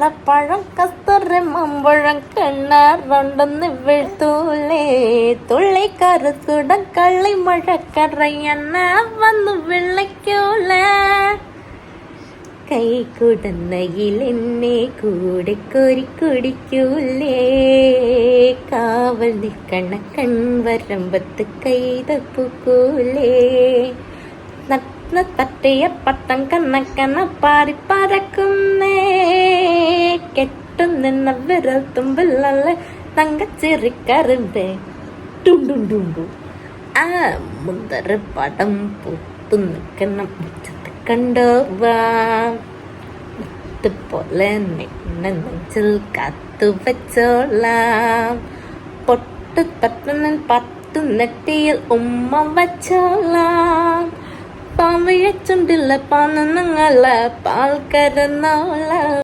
കടപ്പഴം കസ്തൂരി മാമ്പഴം കിണറുണ്ടെന്ന് വീഴ്ത്തൂലേ തുള്ളിക്കറുത്തുടൻ കളിമഴക്കറയണ്ണ വന്നു വിളിക്കൂലേ കൈ കുടന്നയിലെന്നെ കൂടെ കോരി കുടിക്കൂലേ കാവൽ നിൽക്കണ കൺവരമ്പത്ത് കൈതപ്പൂക്കൂലേ തട്ടിയ പട്ടം കണ്ണക്കണ്ണ പാറി പറക്കുന്നേ കെട്ടും നിന്ന വിരൽ തുമ്പിലല്ല തങ്കച്ചിറിക്കറിന്റെ ടുണ്ടുണ്ടുണ്ടു ആ മുന്തര പടം പൊത്തു നിൽക്കുന്ന മുറ്റത്ത് കണ്ടോവാം പോലെ നിന്നെ നെഞ്ചിൽ കാത്തു വെച്ചോളാം പൊട്ടു തട്ടുന്ന പത്തു നെറ്റിയിൽ ഉമ്മ വച്ചോളാം പാവയെ ചുണ്ടില്ല പാനങ്ങള പാൽ കരന്നോള